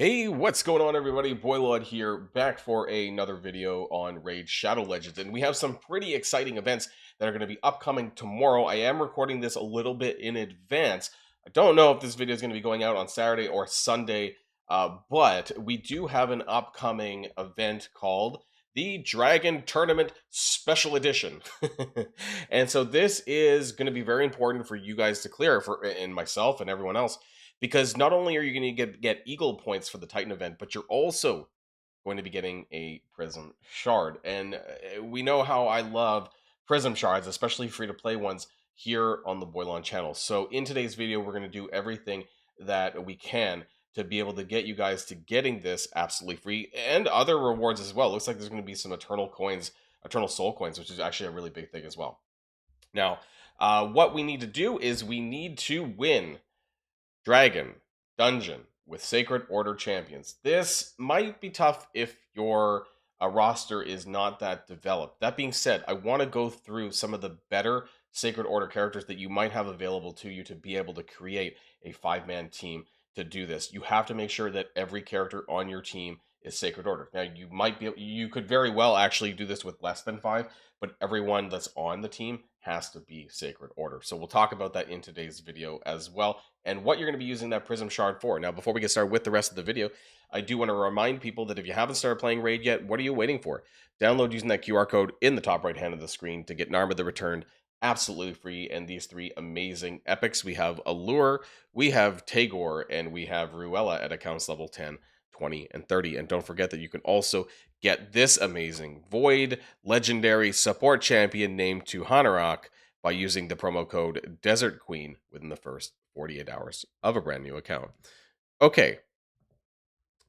Hey, what's going on, everybody? Boilon here, back for another video on Raid Shadow Legends, and we have some pretty exciting events that are going to be upcoming tomorrow. I am recording this a little bit in advance. I don't know if this video is going to be going out on Saturday or Sunday, but we do have an upcoming event called the Dragon Tournament Special Edition. And so this is going to be very important for you guys to clear, and myself and everyone else, because not only are you going to get Eagle points for the Titan event, but you're also going to be getting a Prism Shard. And we know how I love Prism Shards, especially free-to-play ones, here on the Boilon channel. So in today's video, we're going to do everything that we can to be able to get you guys to getting this absolutely free, and other rewards as well. Looks like there's going to be some Eternal Coins, Eternal Soul Coins, which is actually a really big thing as well. Now, what we need to do is we need to win Dragon Dungeon with Sacred Order champions. This might be tough if your roster is not that developed. That being said, I want to go through some of the better Sacred Order characters that you might have available to you to be able to create a 5-man team to do this. You have to make sure that every character on your team is Sacred Order. Now, you could very well actually do this with less than 5, but everyone that's on the team has to be Sacred Order. So we'll talk about that in today's video as well, and what you're going to be using that Prism Shard for. Now, before we get started with the rest of the video, I do want to remind people that if you haven't started playing Raid yet, what are you waiting for? Download using that QR code in the top right hand of the screen to get Narma the Returned absolutely free, and these 3 amazing epics. We have Allure, we have Tagore, and we have Ruella at accounts level 10, 20, and 30. And don't forget that you can also get this amazing Void Legendary Support Champion named Tuhanarok by using the promo code Desert Queen within the first 48 hours of a brand new account. Okay,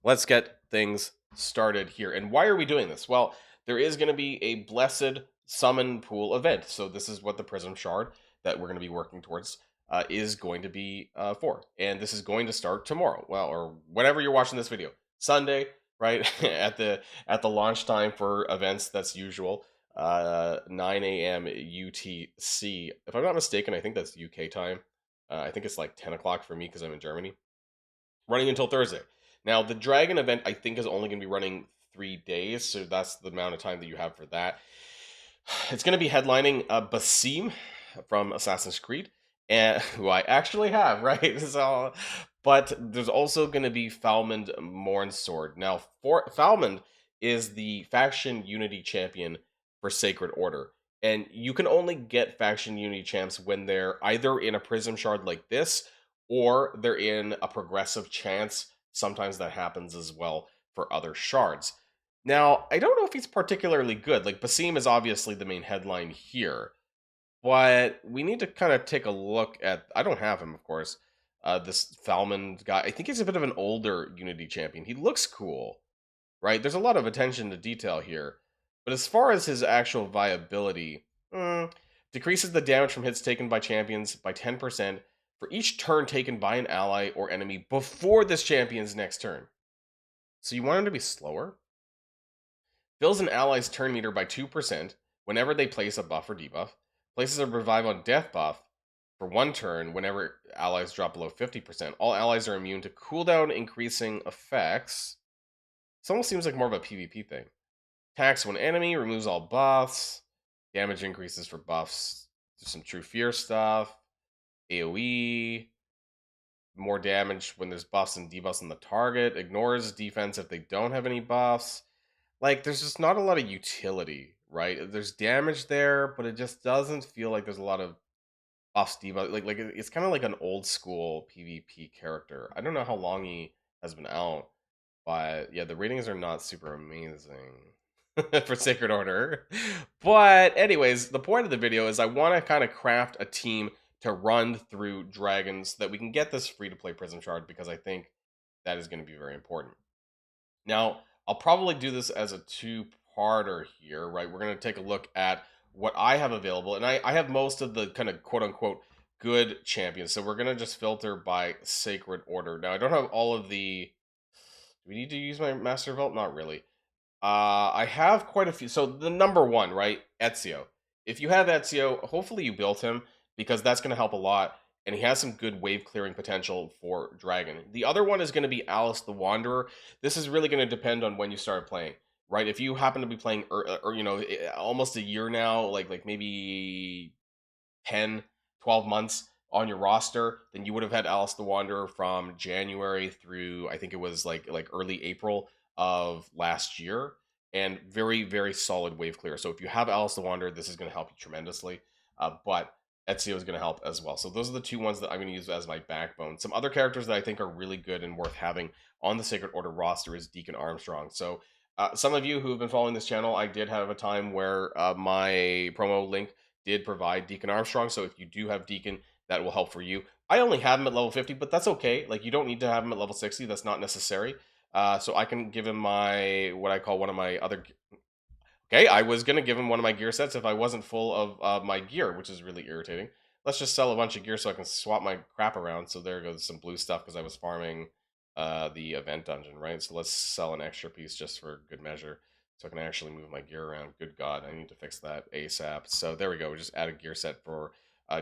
let's get things started here. And why are we doing this? Well, there is going to be a Blessed Summon Pool event. So this is what the Prism Shard that we're going to be working towards is going to be for. And this is going to start tomorrow. Well, or whenever you're watching this video. Sunday, right? at the launch time for events, that's usual. 9 a.m. UTC. If I'm not mistaken, I think that's UK time. I think it's like 10 o'clock for me because I'm in Germany. Running until Thursday. Now, the Dragon event, I think, is only going to be running 3 days, so that's the amount of time that you have for that. It's going to be headlining BASIM from Assassin's Creed, and who I actually have, right? So, but there's also going to be Falmond Mornsword. Now, Falmond is the faction unity champion for Sacred Order, and you can only get faction unity champs when they're either in a Prism Shard like this, or they're in a progressive chance. Sometimes that happens as well for other shards. Now, I don't know if he's particularly good. Like, BASIM is obviously the main headline here, but we need to kind of take a look at... I don't have him, of course. This Falmond guy. I think he's a bit of an older Unity champion. He looks cool, right? There's a lot of attention to detail here. But as far as his actual viability, decreases the damage from hits taken by champions by 10% for each turn taken by an ally or enemy before this champion's next turn. So you want him to be slower? Fills an ally's turn meter by 2% whenever they place a buff or debuff. Places a revive on death buff for 1 turn whenever allies drop below 50%. All allies are immune to cooldown increasing effects. This almost seems like more of a PvP thing. Attacks when enemy, removes all buffs. Damage increases for buffs. Do some True Fear stuff. AoE. More damage when there's buffs and debuffs on the target. Ignores defense if they don't have any buffs. Like, there's just not a lot of utility, right? There's damage there, but it just doesn't feel like there's a lot of buffs, debuffs. Like it's kind of like an old school PvP character. I don't know how long he has been out, but yeah, the ratings are not super amazing for Sacred Order. But anyways, the point of the video is I want to kind of craft a team to run through dragons so that we can get this free-to-play Prism Shard, because I think that is going to be very important. Now, I'll probably do this as a 2-parter here, right? We're going to take a look at what I have available, and I have most of the kind of quote-unquote good champions, so we're going to just filter by Sacred Order. Now, I don't have all of the... Do we need to use my Master Vault? Not really. I have quite a few. So the number 1, right? Ezio. If you have Ezio, hopefully you built him, because that's going to help a lot and he has some good wave clearing potential for Dragon. The other one is going to be Alice the Wanderer. This is really going to depend on when you start playing, right? If you happen to be playing, or almost a year now, like maybe 10, 12 months on your roster, then you would have had Alice the Wanderer from January through, I think it was like early April of last year, and very, very solid wave clear. So if you have Alice the Wanderer, this is going to help you tremendously. But Ezio is going to help as well. So those are the two ones that I'm going to use as my backbone. Some other characters that I think are really good and worth having on the Sacred Order roster is Deacon Armstrong. So some of you who have been following this channel, I did have a time where my promo link did provide Deacon Armstrong. So if you do have Deacon, that will help for you. I only have him at level 50, but that's okay. Like, you don't need to have him at level 60. That's not necessary. So I can give him what I call one of my other. Okay, I was going to give him one of my gear sets if I wasn't full of my gear, which is really irritating. Let's just sell a bunch of gear so I can swap my crap around. So there goes some blue stuff because I was farming the event dungeon, right? So let's sell an extra piece just for good measure so I can actually move my gear around. Good God, I need to fix that ASAP. So there we go. We just add a gear set for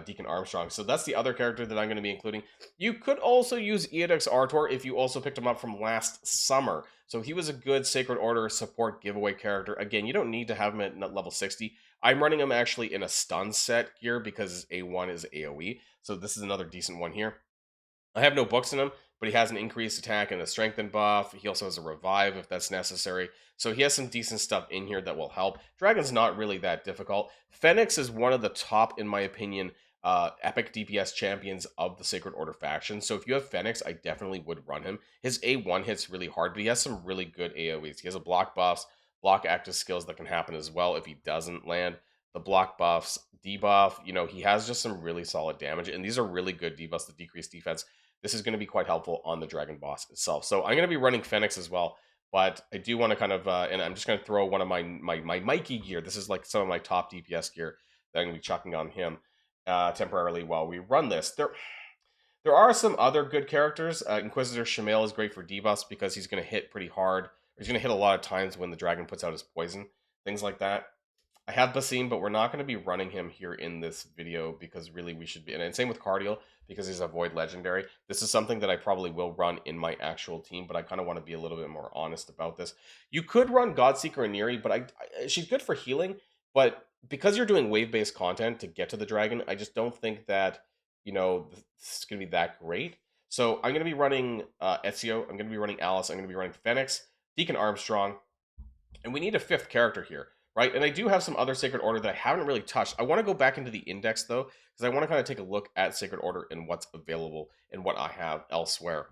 Deacon Armstrong. So that's the other character that I'm going to be including. You could also use Eodex Artor if you also picked him up from last summer. So he was a good Sacred Order support giveaway character. Again, you don't need to have him at level 60. I'm running him actually in a stun set gear because A1 is AoE. So this is another decent one here. I have no books in him, but he has an increased attack and a strengthen buff. He also has a revive if that's necessary. So he has some decent stuff in here that will help. Dragon's not really that difficult. Fenix is one of the top, in my opinion, epic DPS champions of the Sacred Order faction. So if you have Fenix, I definitely would run him. His A1 hits really hard, but he has some really good AoEs. He has a block buffs, block active skills that can happen as well if he doesn't land. The block buffs, debuff, he has just some really solid damage. And these are really good debuffs that decrease defense. This is going to be quite helpful on the Dragon boss itself. So I'm going to be running Fenix as well, but I do want to kind of, and I'm just going to throw one of my Mikey gear. This is like some of my top DPS gear that I'm going to be chucking on him temporarily while we run this. There are some other good characters. Inquisitor Shamail is great for debuffs because he's going to hit pretty hard. He's going to hit a lot of times when the dragon puts out his poison, things like that. I have Basim, but we're not going to be running him here in this video because really we should be, and same with Cardial because he's a Void Legendary. This is something that I probably will run in my actual team, but I kind of want to be a little bit more honest about this. You could run Godseeker and Neri, but she's good for healing, but because you're doing wave-based content to get to the dragon, I just don't think that, it's going to be that great. So I'm going to be running Ezio, I'm going to be running Alice, I'm going to be running Fenix, Deacon Armstrong, and we need a fifth character here. Right, and I do have some other Sacred Order that I haven't really touched. I want to go back into the index, though, because I want to kind of take a look at Sacred Order and what's available and what I have elsewhere.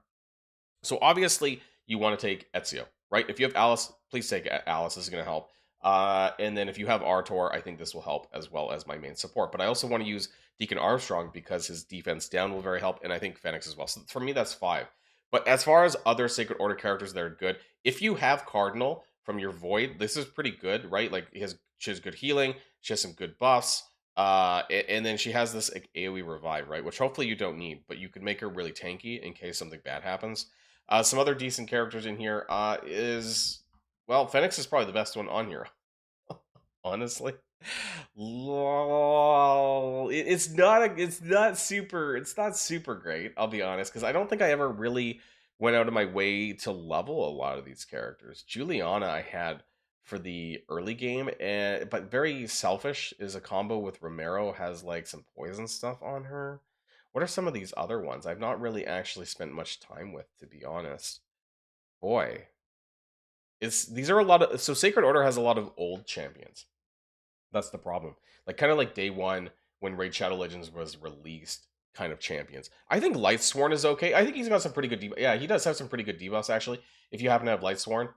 So obviously, you want to take Ezio, right? If you have Alice, please take Alice. This is going to help. And then if you have Artor, I think this will help as well as my main support. But I also want to use Deacon Armstrong because his defense down will very help, and I think Fenix as well. So for me, that's 5. But as far as other Sacred Order characters that are good, if you have Cardinal from your Void, this is pretty good, right? Like, she has good healing, she has some good buffs, and then she has this like, AoE revive, right? Which hopefully you don't need, but you could make her really tanky in case something bad happens. Some other decent characters in here well, Fenix is probably the best one on here, honestly. Lol. It's not super great, I'll be honest, because I don't think I ever really went out of my way to level a lot of these characters. Juliana I had for the early game, but very selfish is a combo with Romero, has like some poison stuff on her. What are some of these other ones I've not really actually spent much time with, to be honest? Boy, these are a lot of, so Sacred Order has a lot of old champions. That's the problem. Like, kind of like day one when Raid Shadow Legends was released, kind of champions. I think Lightsworn is okay. I think he's got some pretty good debuffs. Yeah, he does have some pretty good debuffs, actually. If you happen to have Lightsworn,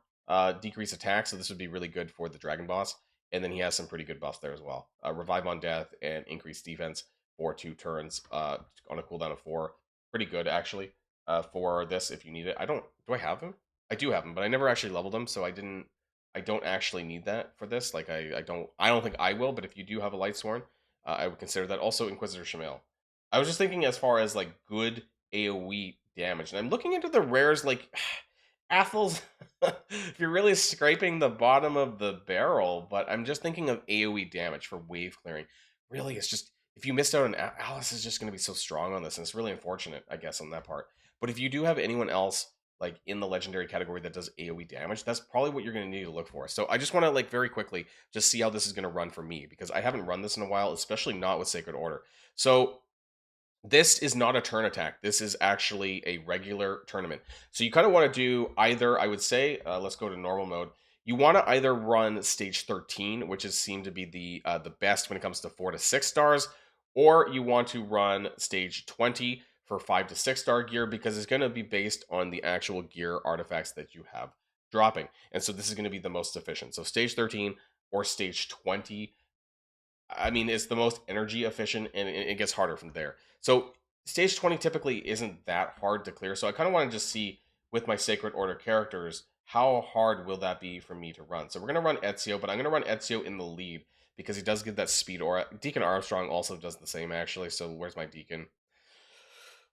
decrease attack, so this would be really good for the Dragon Boss. And then he has some pretty good buffs there as well. Revive on Death and increase defense for 2 turns on a cooldown of 4. Pretty good, actually, for this if you need it. Do I have him? I do have him, but I never actually leveled him, so I don't actually need that for this. Like, I don't think I will, but if you do have a Lightsworn, I would consider that. Also, Inquisitor Shamail. I was just thinking as far as, like, good AoE damage. And I'm looking into the rares, like, Athel's, if you're really scraping the bottom of the barrel, but I'm just thinking of AoE damage for wave clearing. Really, it's just, if you missed out on Alice is just going to be so strong on this, and it's really unfortunate, I guess, on that part. But if you do have anyone else like in the legendary category that does AoE damage, that's probably what you're going to need to look for. So I just want to like very quickly just see how this is going to run for me, because I haven't run this in a while, especially not with Sacred Order. So this is not a turn attack. This is actually a regular tournament. So you kind of want to do either, I would say, let's go to normal mode. You want to either run stage 13, which is seemed to be the best when it comes to 4 to 6 stars, or you want to run stage 20 for 5 to 6 star gear, because it's going to be based on the actual gear artifacts that you have dropping. And so this is going to be the most efficient. So stage 13 or stage 20, I mean, it's the most energy efficient, and it gets harder from there. So stage 20 typically isn't that hard to clear. So I kind of want to just see with my Sacred Order characters, how hard will that be for me to run? So we're going to run Ezio, but I'm going to run Ezio in the lead because he does give that speed aura. Deacon Armstrong also does the same, actually. So where's my Deacon?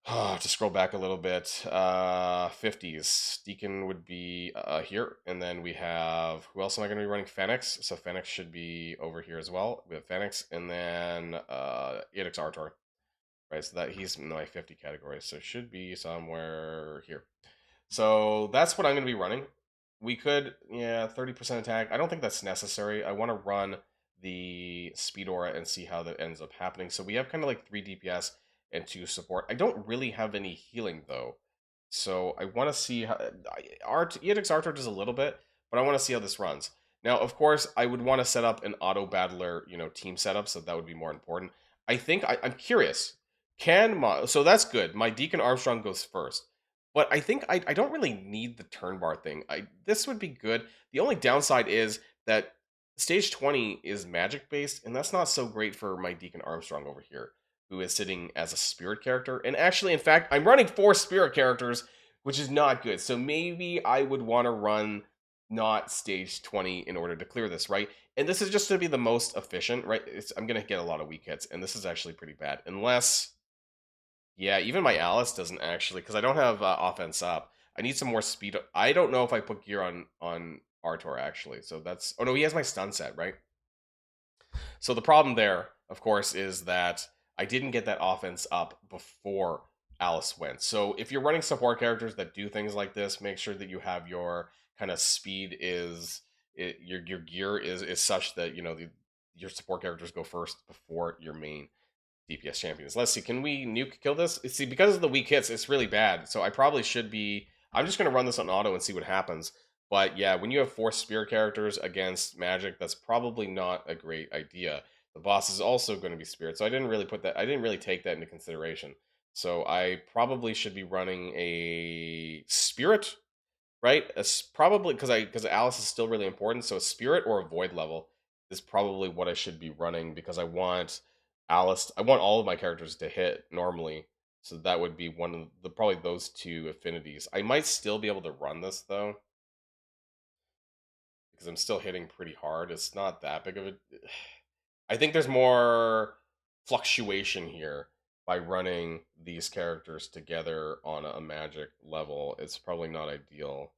To scroll back a little bit, 50s. Deacon would be here, and then we have, who else am I going to be running? Fenix. So Fenix should be over here as well. We have Fenix, and then Edix Artor. Right, so that he's in my 50 category, so should be somewhere here. So that's what I'm going to be running. We could, yeah, 30% attack. I don't think that's necessary. I want to run the speed aura and see how that ends up happening. So we have kind of like 3 DPS and 2 support. I don't really have any healing though. So I want to see how Edix Arthur does a little bit, but I want to see how this runs. Now, of course, I would want to set up an auto battler, team setup, so that would be more important. I think I'm curious. So that's good. My Deacon Armstrong goes first. But I think I don't really need the turn bar thing. This would be good. The only downside is that stage 20 is magic based, and that's not so great for my Deacon Armstrong over here, who is sitting as a spirit character. And actually, in fact, I'm running 4 spirit characters, which is not good. So maybe I would want to run not stage 20 in order to clear this, right? And this is just to be the most efficient, right? I'm going to get a lot of weak hits, and this is actually pretty bad. Unless, yeah, even my Alice doesn't actually, because I don't have offense up. I need some more speed. I don't know if I put gear on Artor, actually. So that's, oh no, he has my stun set, right? So the problem there, of course, is that I didn't get that offense up before Alice went. So if you're running support characters that do things like this, make sure that you have your kind of speed your gear is such that your support characters go first before your main DPS champions. Let's see, can we nuke kill this? See, because of the weak hits, it's really bad. So I probably should be, I'm just going to run this on auto and see what happens. But yeah, when you have 4 spear characters against magic, that's probably not a great idea. The boss is also going to be spirit, so I didn't really take that into consideration. So I probably should be running a spirit, right? Probably because Alice is still really important. So a spirit or a void level is probably what I should be running, because I want Alice. I want all of my characters to hit normally. So that would be one of probably those 2 affinities. I might still be able to run this though, because I'm still hitting pretty hard. It's not that big of a. I think there's more fluctuation here by running these characters together on a magic level. It's probably not ideal,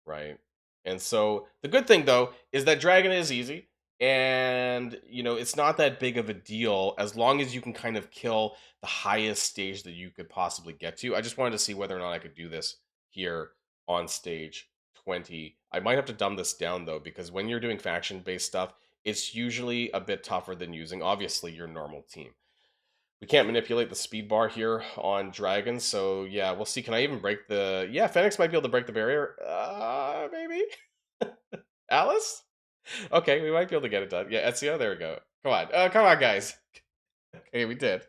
right? And so the good thing though is that Dragon is easy, and it's not that big of a deal as long as you can kind of kill the highest stage that you could possibly get to. I just wanted to see whether or not I could do this here on stage 20. I might have to dumb this down though, because when you're doing faction based stuff, it's usually a bit tougher than using obviously your normal team. We can't manipulate the speed bar here on Dragons, so yeah, we'll see. Can I even break the... Yeah, Fenix might be able to break the barrier. Maybe? Alice? Okay, we might be able to get it done. Yeah, Ezio, there we go. Come on, guys. Okay, we did.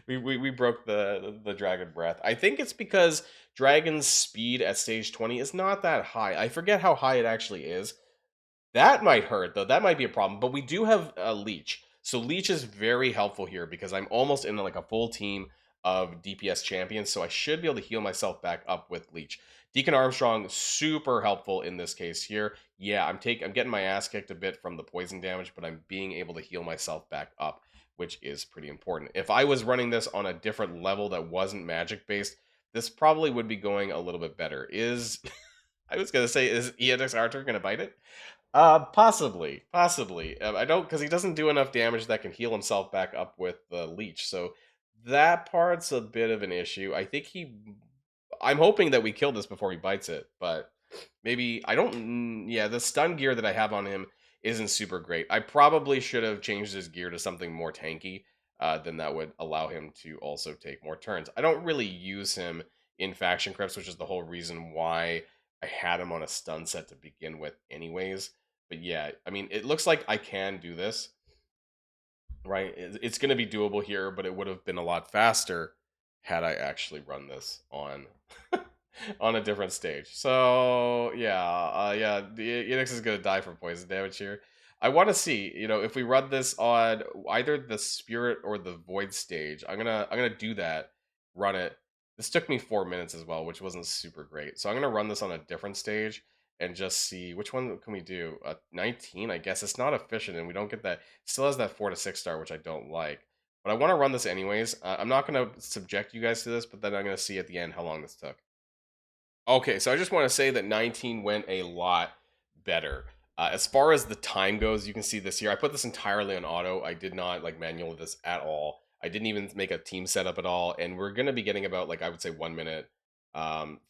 We broke the dragon breath. I think it's because Dragon's speed at stage 20 is not that high. I forget how high it actually is. That might hurt, though. That might be a problem. But we do have a Leech. So Leech is very helpful here because I'm almost in like a full team of DPS champions. So I should be able to heal myself back up with Leech. Deacon Armstrong, super helpful in this case here. Yeah, I'm getting my ass kicked a bit from the poison damage, but I'm being able to heal myself back up, which is pretty important. If I was running this on a different level that wasn't magic-based, this probably would be going a little bit better. I was going to say, is ENX Arthur going to bite it? Possibly, possibly. I don't, because he doesn't do enough damage that can heal himself back up with the leech. So that part's a bit of an issue. I think I'm hoping that we kill this before he bites it, but maybe I don't. Yeah, the stun gear that I have on him isn't super great. I probably should have changed his gear to something more tanky. Then that would allow him to also take more turns. I don't really use him in faction crypts, which is the whole reason why I had him on a stun set to begin with, anyways. But yeah, I mean, it looks like I can do this, right? It's going to be doable here, but it would have been a lot faster had I actually run this on on a different stage. So yeah, yeah, the Enix is going to die from poison damage here. I want to see, if we run this on either the Spirit or the Void stage. I'm gonna do that, run it. This took me 4 minutes as well, which wasn't super great. So I'm gonna run this on a different stage and just see which one can we do. 19, I guess it's not efficient, and we don't get that. Still has that 4 to 6 star, which I don't like. But I want to run this anyways. I'm not going to subject you guys to this, but then I'm going to see at the end how long this took. Okay, so I just want to say that 19 went a lot better. As far as the time goes, you can see this here. I put this entirely on auto. I did not like manual this at all. I didn't even make a team setup at all. And we're going to be getting about, like, I would say 1 minute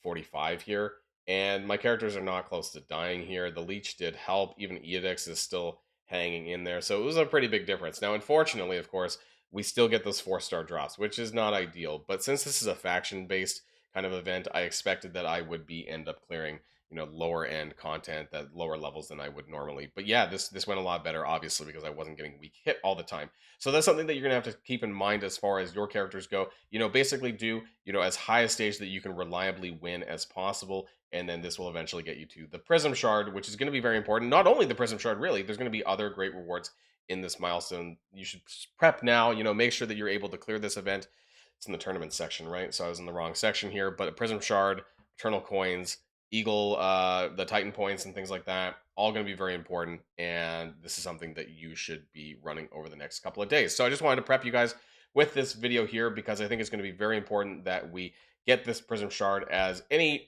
45 here. And my characters are not close to dying here. The leech did help. Even Edix is still hanging in there. So it was a pretty big difference. Now, unfortunately, of course, we still get those 4-star drops, which is not ideal. But since this is a faction-based kind of event, I expected that I would end up clearing, lower end content, that lower levels than I would normally. But yeah, this went a lot better, obviously, because I wasn't getting weak hit all the time. So that's something that you're gonna have to keep in mind as far as your characters go. Basically do, as high a stage that you can reliably win as possible. And then this will eventually get you to the Prism Shard, which is going to be very important. Not only the Prism Shard, really, there's going to be other great rewards in this milestone. You should prep now, make sure that you're able to clear this event. It's in the tournament section, right? So I was in the wrong section here, but a Prism Shard, Eternal Coins, Eagle, the Titan points and things like that, all going to be very important. And this is something that you should be running over the next couple of days. So I just wanted to prep you guys with this video here because I think it's going to be very important that we get this Prism Shard, as any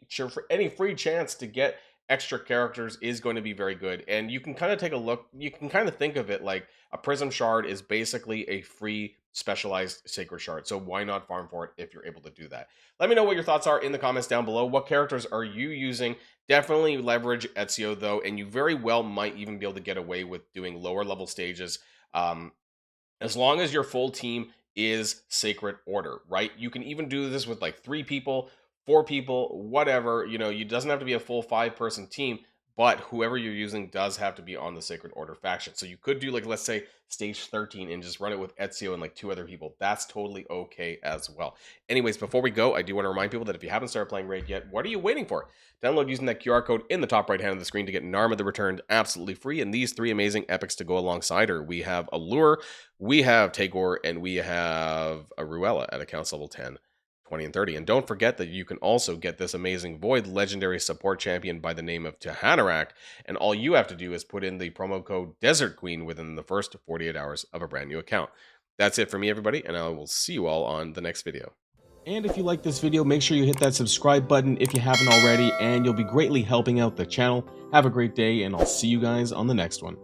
free chance to get extra characters is going to be very good. And you can kind of take a look, you can kind of think of it like a Prism Shard is basically a free specialized Sacred Shard. So why not farm for it if you're able to do that? Let me know what your thoughts are in the comments down below. What characters are you using? Definitely leverage Ezio though, and you very well might even be able to get away with doing lower level stages. As long as your full team is Sacred Order, right? You can even do this with like 3 people, 4 people, whatever. It doesn't have to be a full 5-person team, but whoever you're using does have to be on the Sacred Order faction. So you could do, like, let's say stage 13 and just run it with Ezio and like 2 other people. That's totally okay as well. Anyways, before we go, I do want to remind people that if you haven't started playing Raid yet, what are you waiting for? Download using that QR code in the top right hand of the screen to get Narma the Returned absolutely free, and these 3 amazing epics to go alongside her. We have Allure, we have Tagore, and we have Aruella at accounts level 10, 20, and 30. And don't forget that you can also get this amazing Void legendary support champion by the name of Tahanarak, and all you have to do is put in the promo code Desert Queen within the first 48 hours of a brand new account. That's it for me, everybody, and I will see you all on the next video. And if you like this video, make sure you hit that subscribe button if you haven't already, and you'll be greatly helping out the channel. Have a great day, and I'll see you guys on the next one.